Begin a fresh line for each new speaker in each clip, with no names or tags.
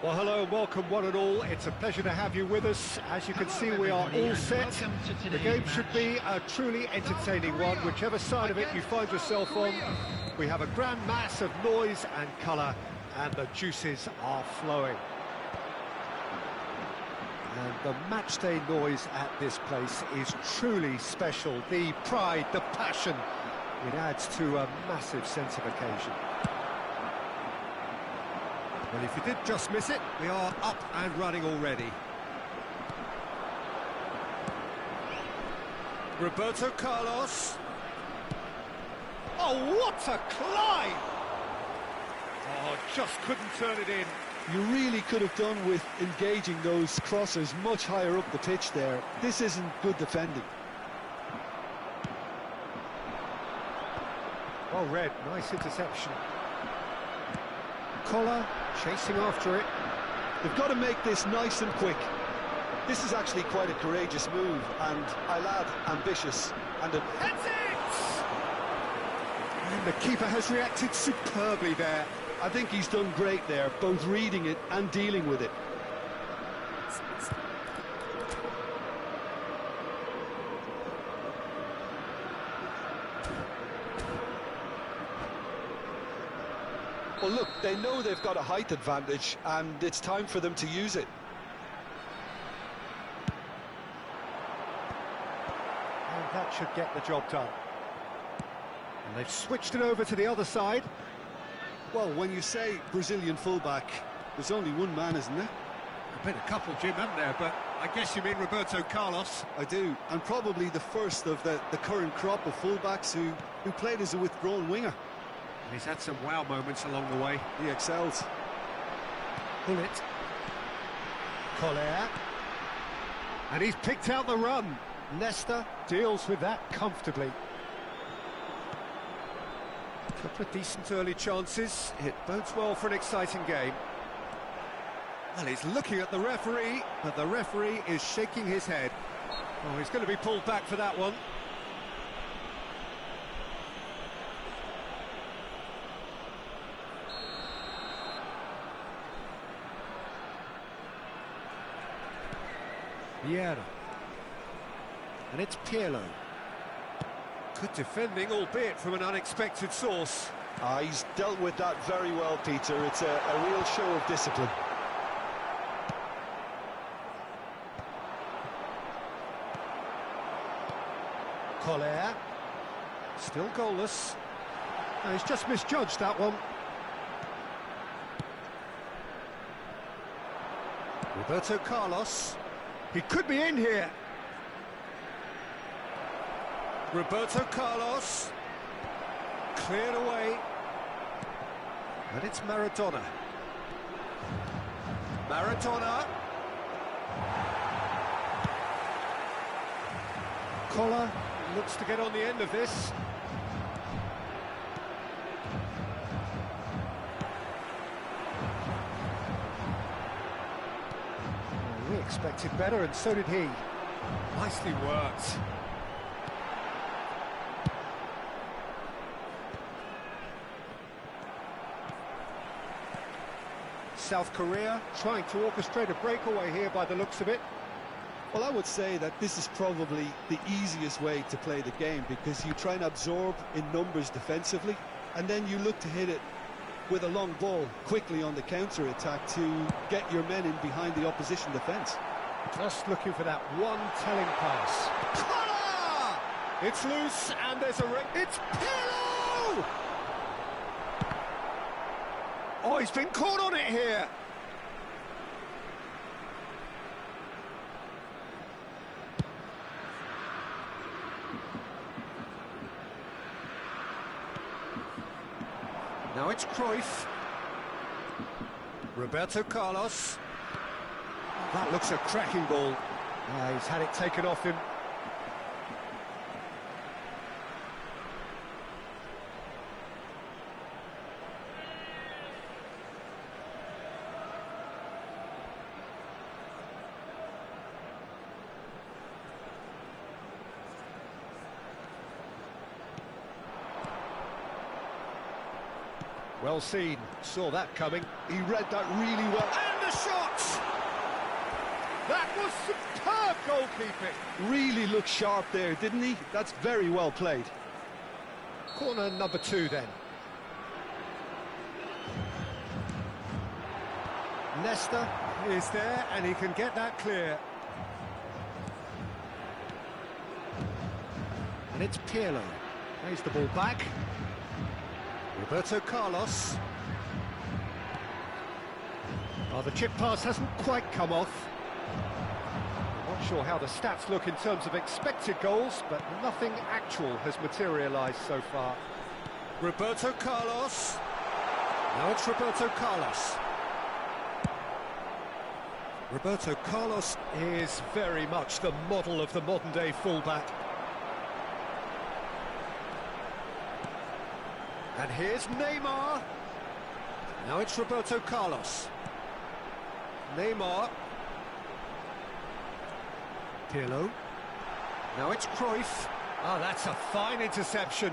Well, hello and welcome one and all. It's a pleasure to have you with us. As you can see, we are all set. The game should be a truly entertaining one, whichever side of it you find yourself on. We have a grand mass of noise and colour, and the juices are flowing. And the matchday noise at this place is truly special. The pride, the passion, It adds to a massive sense of occasion. Well, if you did just miss it, we are up and running already. Roberto Carlos. Oh, what a climb! Oh, just couldn't turn it in.
You really could have done with engaging those crossers much higher up the pitch there. This isn't good defending.
Well read, nice interception. Collar chasing after it.
They've got to make this nice and quick. This is actually quite a courageous move, and I'll add ambitious. And
That's it! And the keeper has reacted superbly there.
I think he's done great there, both reading it and dealing with it. Well, look, they know they've got a height advantage, and it's time for them to use it.
And that should get the job done. And they've switched it over to the other side.
Well, when you say Brazilian fullback, there's only one man, isn't there?
There've been a couple, Jim, haven't there? But I guess you mean Roberto Carlos.
I do, and probably the first of the current crop of fullbacks who played as a withdrawn winger.
He's had some wow moments along the way.
He excels.
Bullet. Collier. And he's picked out the run. Nesta deals with that comfortably. Couple of decent early chances. It bodes well for an exciting game. Well, he's looking at the referee, but the referee is shaking his head. Oh, he's going to be pulled back for that one. Vieira. And it's Pirlo. Good defending, albeit from an unexpected source.
He's dealt with that very well, Peter. It's a real show of discipline.
Collier. Still goalless. No, he's just misjudged that one. Roberto Carlos. He could be in here. Roberto Carlos. Cleared away. And it's Maradona. Maradona. Collar looks to get on the end of this. We expected better, and so did he. Nicely worked. South Korea trying to orchestrate a breakaway here by the looks of it.
Well, I would say that this is probably the easiest way to play the game, because you try and absorb in numbers defensively, and then you look to hit it with a long ball quickly on the counter-attack to get your men in behind the opposition defence.
Just looking for that one telling pass. Collar! It's loose, and there's a ring. It's Pirlo! Oh, he's been caught on it here. Now it's Cruyff. Roberto Carlos. That looks a cracking ball. He's had it taken off him. Well seen, saw that coming.
He read that really well.
And the shot! That was superb goalkeeping.
Really looked sharp there, didn't he? That's very well played.
Corner number 2 then. Nesta is there, and he can get that clear. And it's Pirlo. Plays the ball back. Roberto Carlos. Oh, the chip pass hasn't quite come off. I'm not sure how the stats look in terms of expected goals, but nothing actual has materialised so far. Roberto Carlos. Now it's Roberto Carlos. Roberto Carlos is very much the model of the modern-day fullback. And here's Neymar. Now it's Roberto Carlos. Neymar. Pirlo. Now it's Cruyff. Oh, that's a fine interception.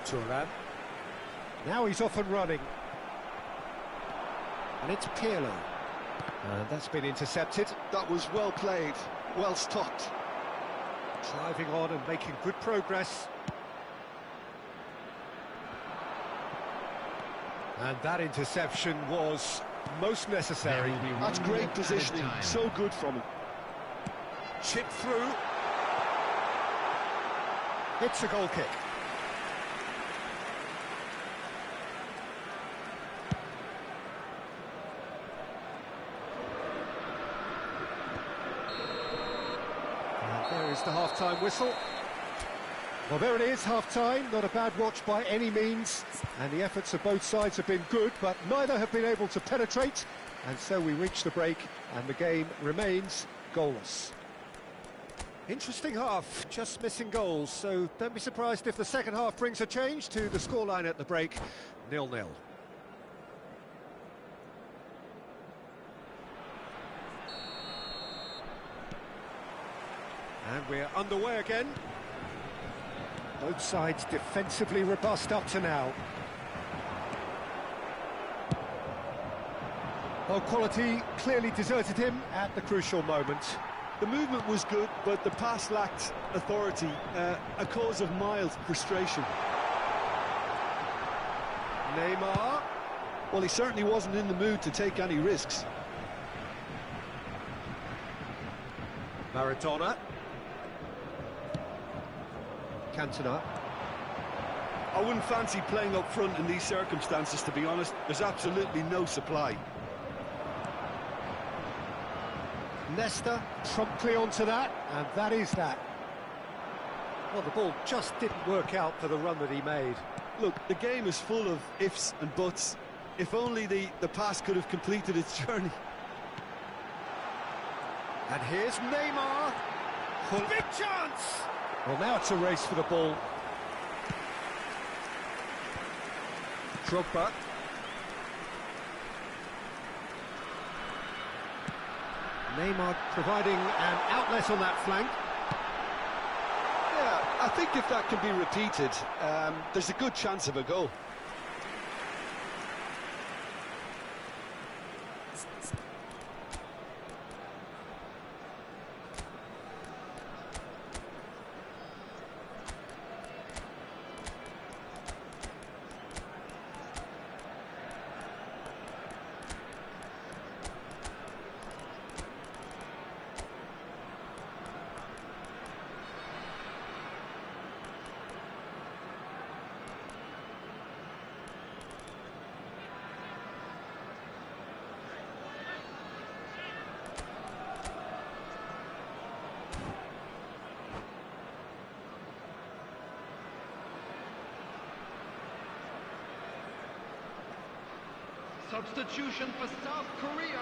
Thuram. Now he's off and running. And it's Pirlo. And that's been intercepted.
That was well played, well stopped.
Driving on and making good progress. And that interception was most necessary.
That's great positioning, so good from him.
Chip through. It's a goal kick. There is the half-time whistle. Well, there it is, half-time. Not a bad watch by any means. And the efforts of both sides have been good, but neither have been able to penetrate. And so we reach the break, and the game remains goalless. Interesting half, just missing goals. So don't be surprised if the second half brings a change to the scoreline at the break. 0-0. And we're underway again. Both sides defensively robust up to now. Well, quality clearly deserted him at the crucial moment.
The movement was good, but the pass lacked authority, a cause of mild frustration.
Neymar.
Well, he certainly wasn't in the mood to take any risks.
Maradona. Cantona.
I wouldn't fancy playing up front in these circumstances, to be honest. There's absolutely no supply.
Nesta promptly onto that, and that is that. Well, the ball just didn't work out for the run that he made.
Look, the game is full of ifs and buts. If only the pass could have completed its journey.
And here's Neymar. Big chance! Well, now it's a race for the ball. Drogba. Neymar providing an outlet on that flank.
Yeah, I think if that can be repeated, there's a good chance of a goal.
Substitution for South Korea.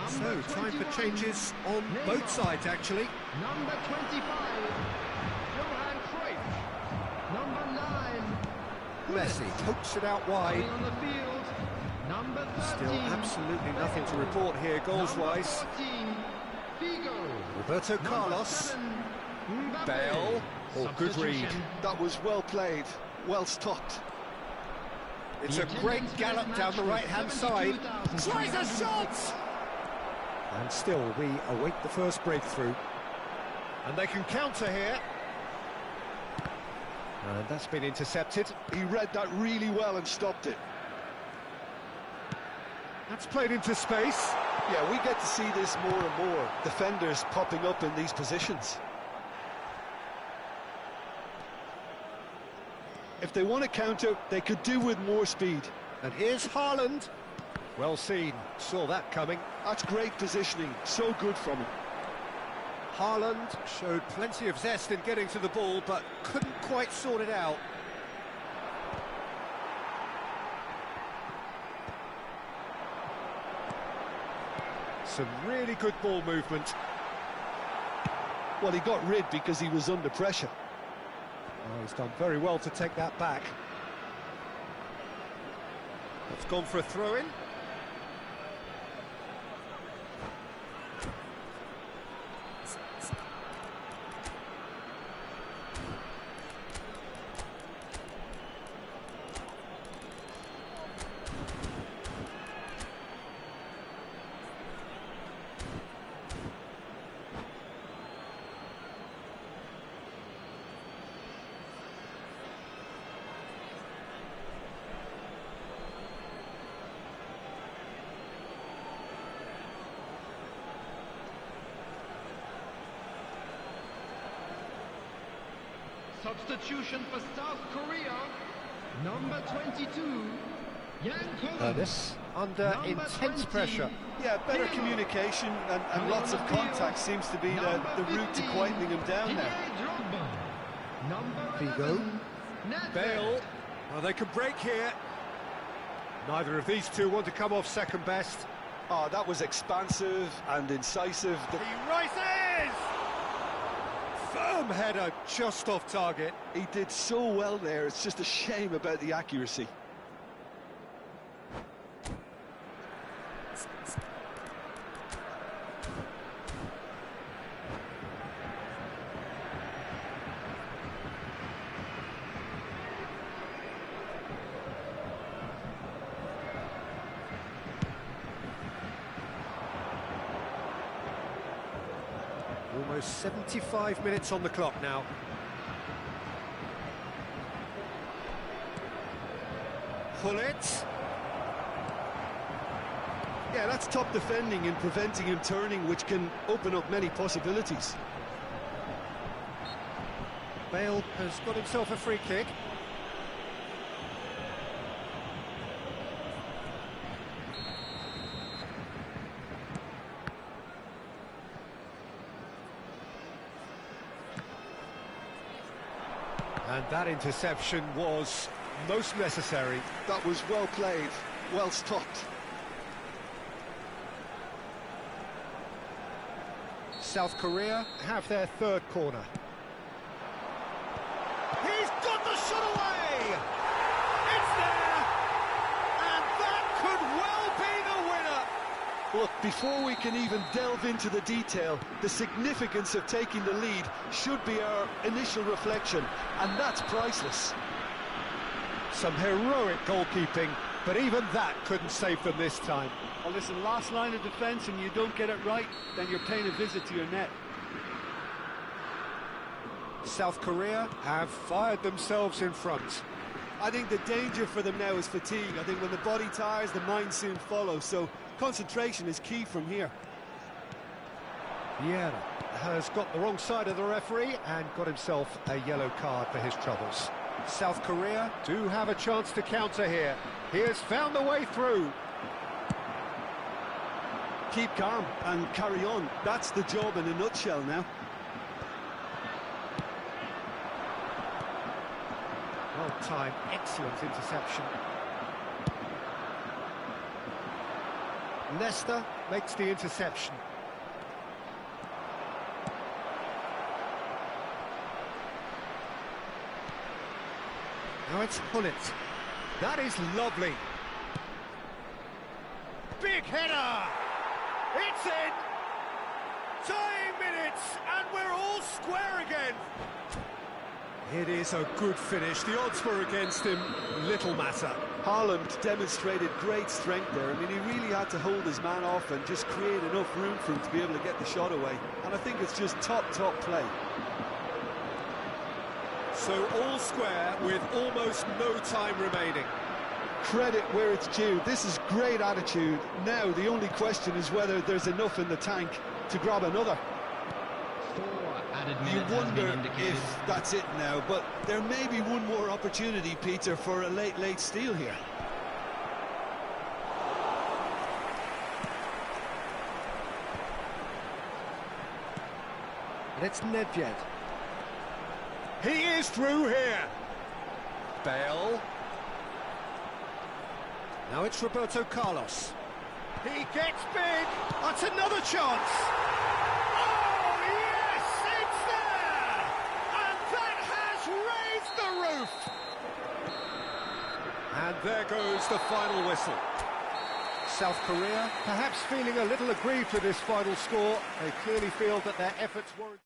So, time for changes on both sides, actually.
Number 25, Johan Cruyff. Number 9,
Messi pokes it out wide.
on the field. Number 13,
Still absolutely nothing to report here, goals-wise.
Number 14, Figo.
Roberto Carlos.
7, Mbappe.
Bale. Oh, good read.
Substitution.
That was well played, well stopped.
It's a great gallop down the right-hand side. Tries a shot! And still, we await the first breakthrough. And they can counter here. And that's been intercepted.
He read that really well and stopped it.
That's played into space.
Yeah, we get to see this more and more. Defenders popping up in these positions. If they want to counter, they could do with more speed.
And here's Haaland. Well seen, saw that coming.
That's great positioning, so good from him.
Haaland showed plenty of zest in getting to the ball, but couldn't quite sort it out. Some really good ball movement.
Well, he got rid because he was under pressure.
Oh, he's done very well to take that back. It's gone for a throw-in.
Substitution for South Korea. Number 22, Yang Ko.
This under
Number
intense
20.
pressure.
Yeah, better communication and lots of contact seems to be the route to quietening him down now.
Number
Figo.
11, Nedved.
Bale. Well, they can break here. Neither of these two want to come off second best.
Oh, that was expansive and incisive.
He rises! Firm header, just off target.
He did so well there, it's just a shame about the accuracy.
Almost 75 minutes on the clock now. Gullit.
Yeah, that's top defending and preventing him turning, which can open up many possibilities.
Bale has got himself a free kick. And that interception was most necessary.
That was well played, well stopped.
South Korea have their third corner. He's got the shot away! It's there! And that could well be the winner!
Look, before we can even delve into the detail, the significance of taking the lead should be our initial reflection, and that's priceless.
Some heroic goalkeeping, but even that couldn't save them this time.
Well, listen, last line of defence and you don't get it right, then you're paying a visit to your net.
South Korea have fired themselves in front.
I think the danger for them now is fatigue. I think when the body tires, the mind soon follows, so concentration is key from here.
Vieira has got the wrong side of the referee and got himself a yellow card for his troubles. South Korea do have a chance to counter here. He has found the way through.
Keep calm and carry on. That's the job in a nutshell now.
Well timed, excellent interception. Leicester makes the interception. Now it's Gullit. That is lovely. Big header! It's in! Tying minutes, and we're all square again. It is a good finish. The odds were against him. Little matter.
Haaland demonstrated great strength there. I mean, he really had to hold his man off and just create enough room for him to be able to get the shot away. And I think it's just top play.
So all square with almost no time remaining.
Credit where it's due. This is great attitude. Now the only question is whether there's enough in the tank to grab another.
4 added.
you wonder if that's it now, but there may be one more opportunity, Peter, for a late steal here.
And it's Nedved. He is through here. Bale. Now it's Roberto Carlos. He gets big. That's another chance. Oh, yes, it's there. And that has raised the roof. And there goes the final whistle. South Korea perhaps feeling a little aggrieved with this final score. They clearly feel that their efforts weren't...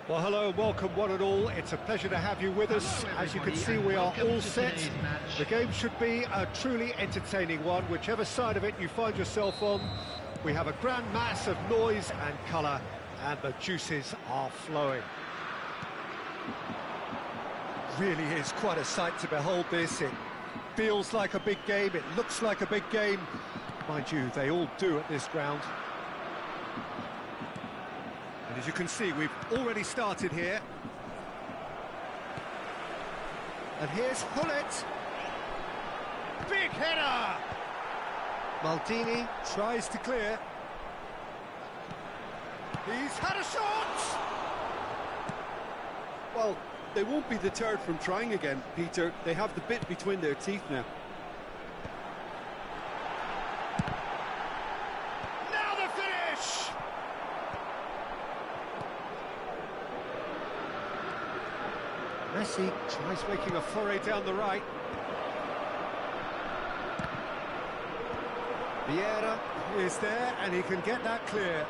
Well, hello and welcome one and all. It's a pleasure to have you with us. As you can see, we are all set. The game should be a truly entertaining one, whichever side of it you find yourself on. We have a grand mass of noise and colour, and the juices are flowing. Really is quite a sight to behold this. It feels like a big game, it looks like a big game. Mind you, they all do at this ground. And as you can see, we've already started here. And here's Hullet. Big header! Maldini tries to clear. He's had a shot!
Well, they won't be deterred from trying again, Peter. They have the bit between their teeth now.
Now the finish! Messi tries making a foray down the right. Vieira is there, and he can get that clear.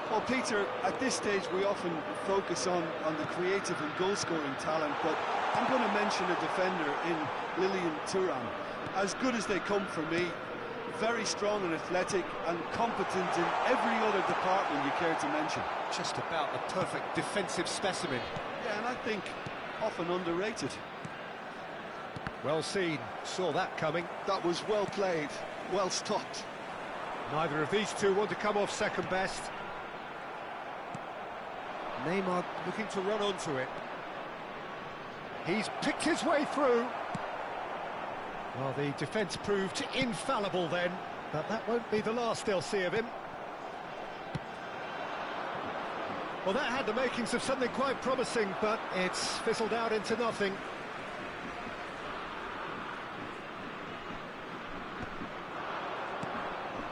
Well, Peter, at this stage we often focus on the creative and goal-scoring talent, but I'm going to mention a defender in Lilian Thuram. As good as they come for me, very strong and athletic and competent in every other department you care to mention.
Just about the perfect defensive specimen.
Yeah, and I think often underrated.
Well seen, saw that coming.
That was well played, well stopped.
Neither of these two want to come off second best. Neymar looking to run onto it. He's picked his way through. Well, the defence proved infallible then, but that won't be the last they'll see of him. Well, that had the makings of something quite promising, but it's fizzled out into nothing.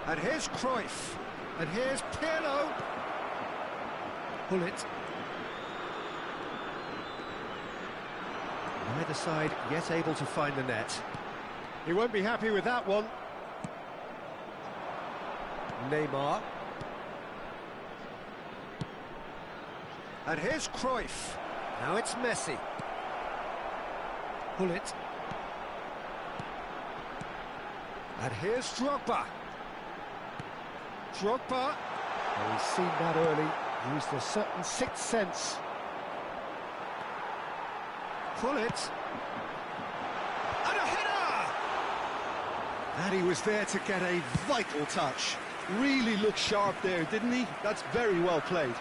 And here's Cruyff, and here's Pirlo. Hullet. Neither side yet able to find the net. He won't be happy with that one. Neymar. And here's Cruyff. Now it's Messi. Hullet. And here's Drogba. Drogba. Oh, he's seen that early. Used a certain sixth sense. Hullet. And a header! And he was there to get a vital touch.
Really looked sharp there, didn't he? That's very well played.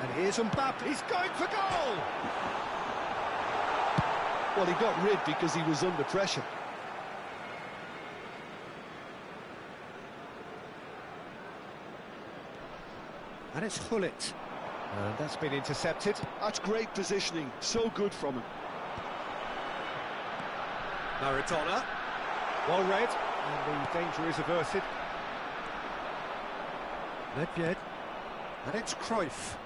And here's Mbappe. He's going for goal!
Well, he got rid because he was under pressure.
And it's Hullet. And that's been intercepted.
That's great positioning, so good from him.
Maradona. Well read, and the danger is averted. Nedved. And it's Cruyff.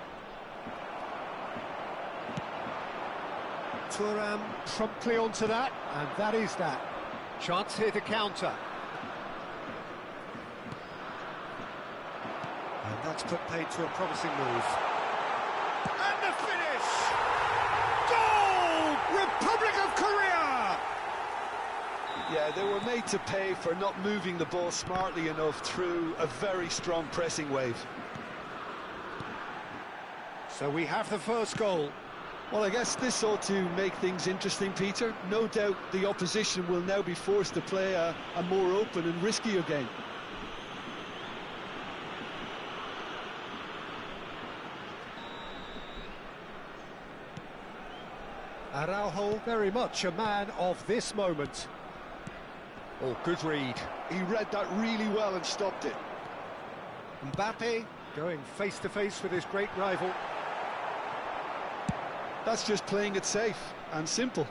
Thuram promptly onto that, and that is that. Chance here to counter. And that's put paid to a promising move. And the finish! Goal! Republic of Korea!
Yeah, they were made to pay for not moving the ball smartly enough through a very strong pressing wave.
So we have the first goal.
Well, I guess this ought to make things interesting, Peter. No doubt the opposition will now be forced to play a more open and riskier game.
Araujo, very much a man of this moment. Oh, good read.
He read that really well and stopped it.
Mbappe going face-to-face with his great rival.
That's just playing it safe and simple.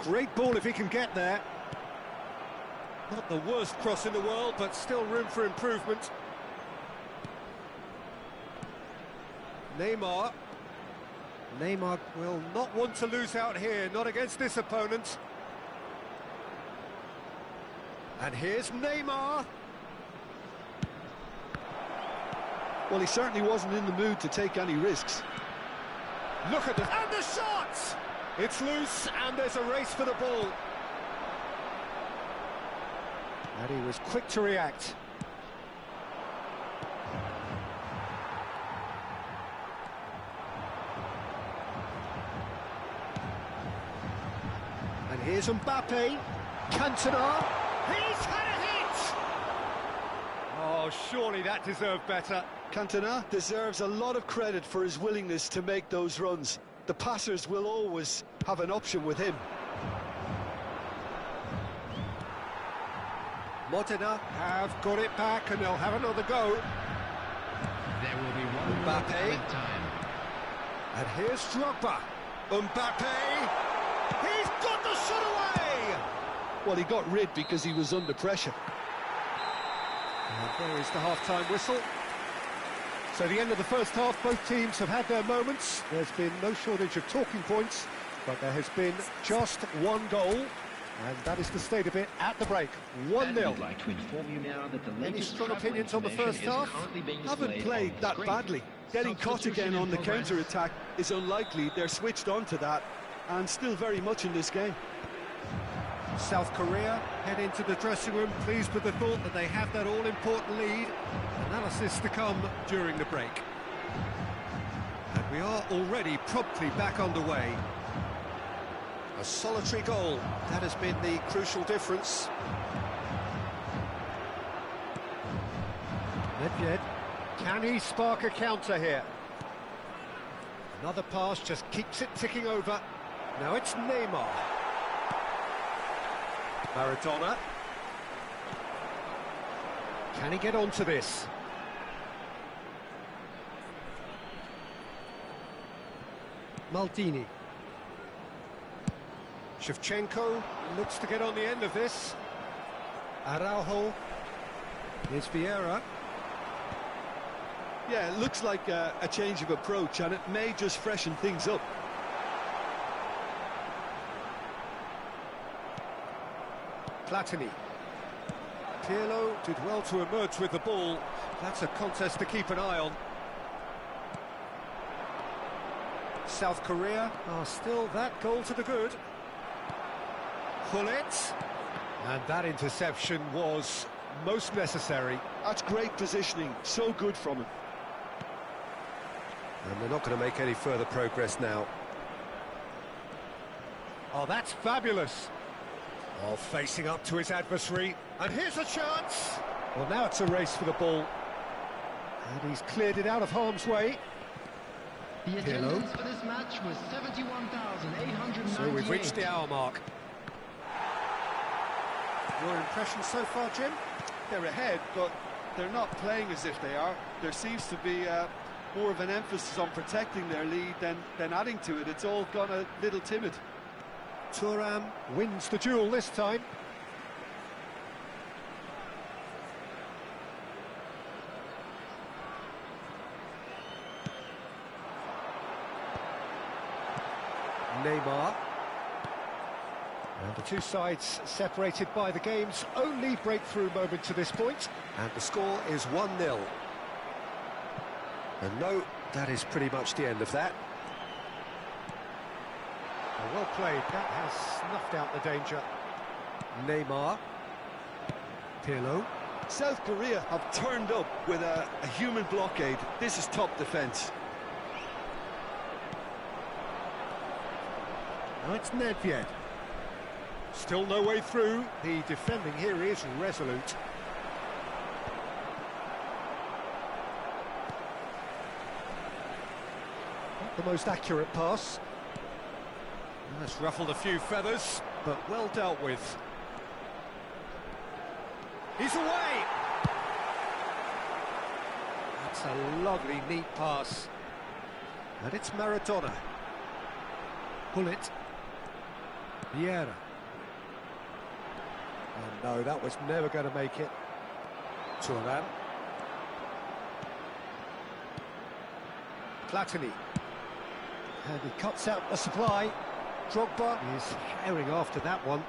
Great ball if he can get there. Not the worst cross in the world, but still room for improvement. Neymar. Neymar will not want to lose out here, not against this opponent. And here's Neymar.
Well, he certainly wasn't in the mood to take any risks.
Look at this, and the shot! It's loose, and there's a race for the ball. And he was quick to react. And here's Mbappe. Cantona. He's had a hit! Oh, surely that deserved better.
Cantona deserves a lot of credit for his willingness to make those runs. The passers will always have an option with him.
Modena have got it back and they'll have another go.
There will be one
Mbappe.
added time.
And here's Drogba. Mbappe. He's got the shot away!
Well, he got rid because he was under pressure.
And there is the half-time whistle. So the end of the first half, both teams have had their moments. There's been no shortage of talking points, but there has been just one goal, and that is the state of it at the break. 1-0.
We'd like to inform you now that the
Any
latest
strong
travel
opinions on the first
information is
half?
currently being
Haven't
displayed
played
on
that
screen.
badly. Getting caught
Substitution
again on
in
the
progress.
counter-attack is unlikely. They're switched on to that, and still very much in this game.
South Korea head into the dressing room pleased with the thought that they have that all-important lead. Analysis to come during the break. And we are already promptly back underway. A solitary goal, that has been the crucial difference. Nedved, can he spark a counter here? Another pass just keeps it ticking over. Now it's Neymar. Maradona. Can he get onto this? Maldini. Shevchenko looks to get on the end of this. Araujo. Here's Vieira.
Yeah, it looks like a change of approach, and it may just freshen things up.
Platini. Pirlo did well to emerge with the ball. That's a contest to keep an eye on. South Korea are still that goal to the good. Gullit. And that interception was most necessary.
That's great positioning, so good from him.
And they're not going to make any further progress now. Oh, that's fabulous. Oh, facing up to his adversary. And here's a chance. Well, now it's a race for the ball. And he's cleared it out of harm's way.
The attendance for this match was 71,898.
So we've reached the hour mark. Your impression so far, Jim?
They're ahead, but they're not playing as if they are. There seems to be more of an emphasis on protecting their lead than adding to it. It's all gone a little timid.
Thuram wins the duel this time. Neymar. And the two sides separated by the game's only breakthrough moment to this point. And the score is 1-0. And no, that is pretty much the end of that. Well played, that has snuffed out the danger. Neymar. Pirlo.
South Korea have turned up with a human blockade. This is top defence.
Now it's Nedved. Still no way through. The defending here is resolute. Not the most accurate pass. That's ruffled a few feathers, but well dealt with. He's away! That's a lovely, neat pass. And it's Maradona. Gullit. Vieira. And no, that was never going to make it. Thuram. Platini. And he cuts out the supply. Drogba is herring after that one.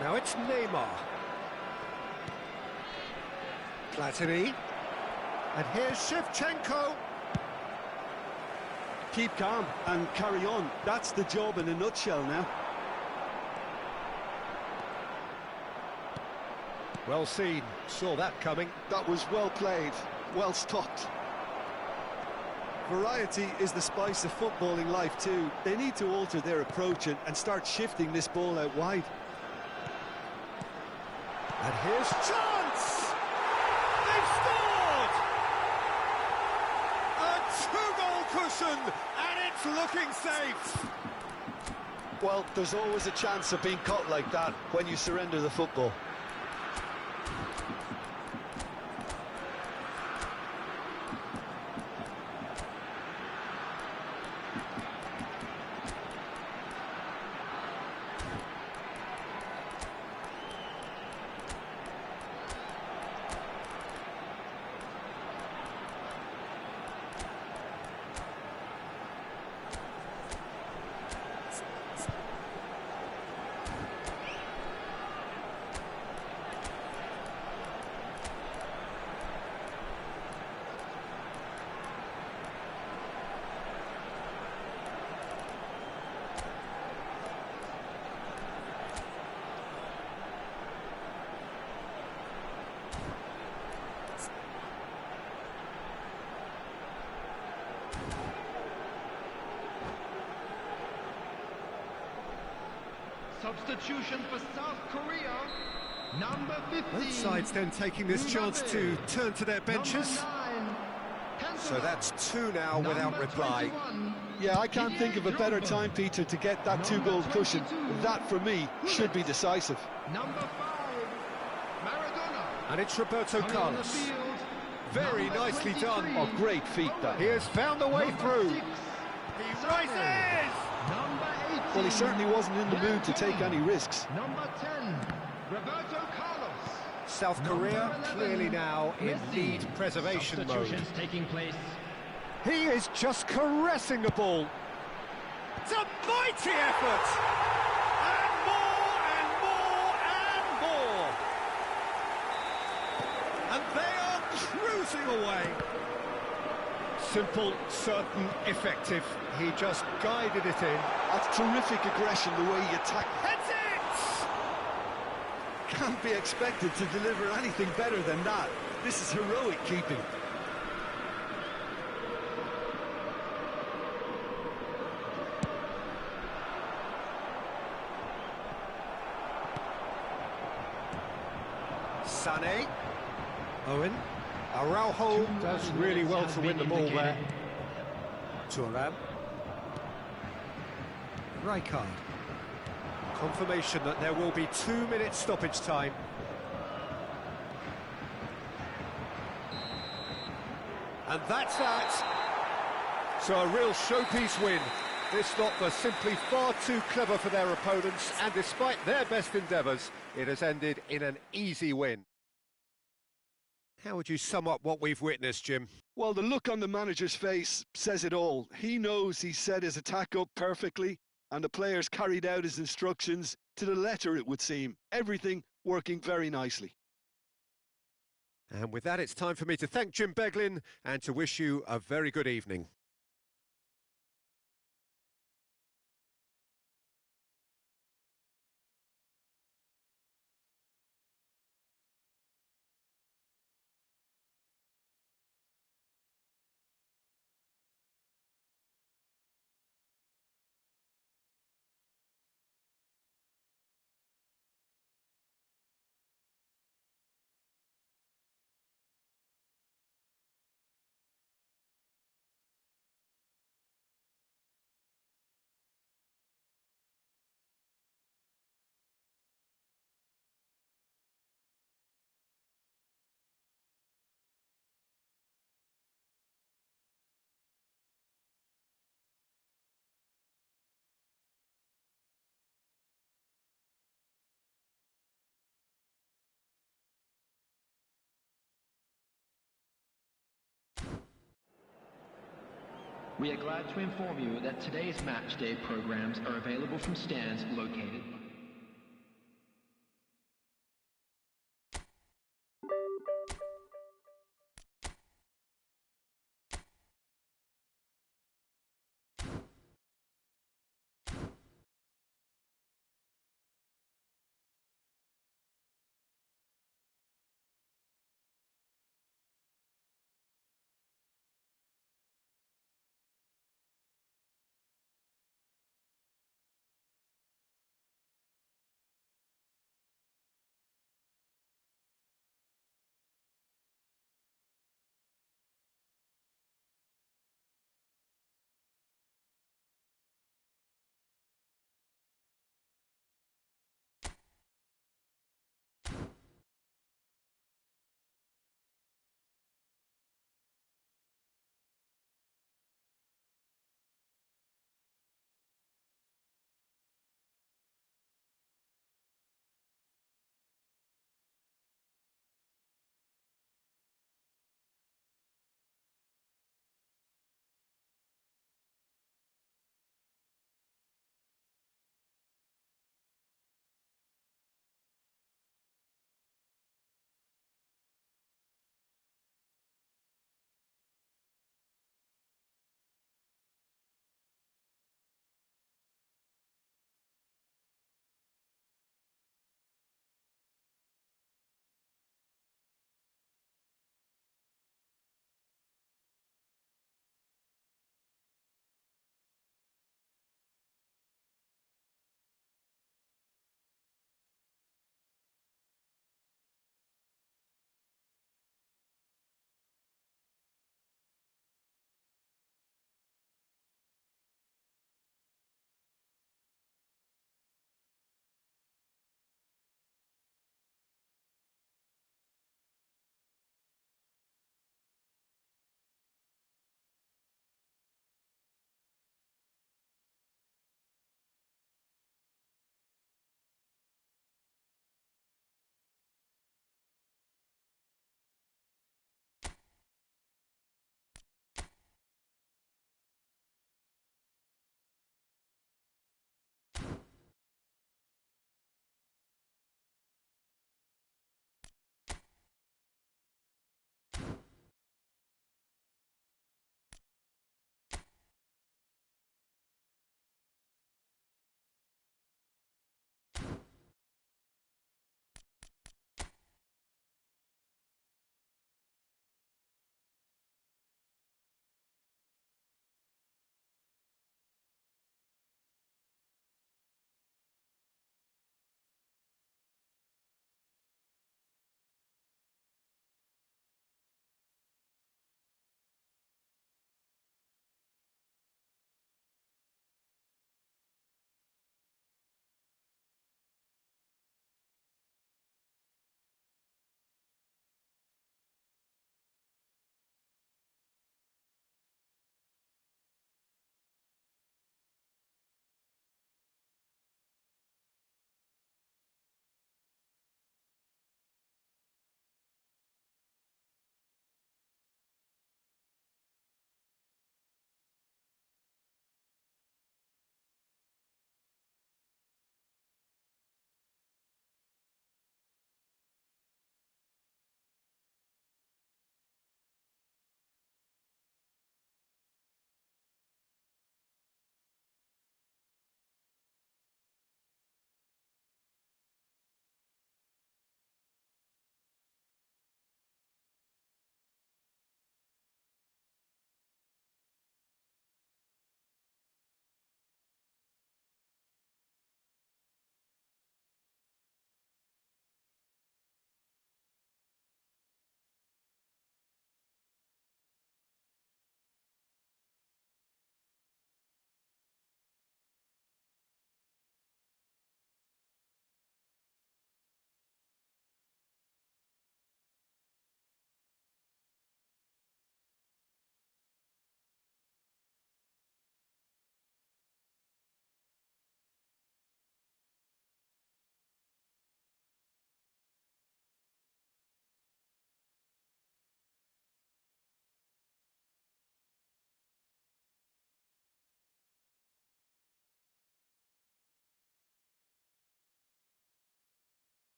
Now it's Neymar. Platini. And here's Shevchenko.
Keep calm and carry on. That's the job in a nutshell now.
Well seen, saw that coming.
That was well played, well stopped. Variety is the spice of footballing life too. They need to alter their approach and start shifting this ball out wide.
And here's chance! They've scored! A two-goal cushion, and it's looking safe.
Well, there's always a chance of being caught like that when you surrender the football.
Substitution for South Korea, number 15.
Both sides then taking this chance to turn to their benches. So that's two now without reply.
Yeah, I can't think of a better time, Peter, to get that two-goal cushion. That, for me, should be decisive.
Number 5, Maradona.
And it's Roberto Carlos. Very nicely done.
Oh, great feat, that.
He has found a way through. He rises!
Number 18.
Well, he certainly wasn't in the mood to take any risks.
Number 10, Roberto Carlos.
South Korea clearly now in lead preservation mode.
Substitutions taking place.
He is just caressing the ball. It's a mighty effort! And more and more and more! And they are cruising away. Simple, certain, effective. He just guided it in.
That's terrific aggression, the way he attacked.
Heads it!
Can't be expected to deliver anything better than that. This is heroic keeping.
Sané. Owen. Araujo does really well to win the ball there. Thuram. Rijkaard. Confirmation that there will be 2 minutes stoppage time. And that's that. So a real showpiece win. This lot was simply far too clever for their opponents, and despite their best endeavours, it has ended in an easy win. How would you sum up what we've witnessed, Jim?
Well, the look on the manager's face says it all. He knows he set his attack up perfectly, and the players carried out his instructions to the letter, it would seem. Everything working very nicely.
And with that, it's time for me to thank Jim Beglin and to wish you a very good evening.
We are glad to inform you that today's match day programs are available from stands located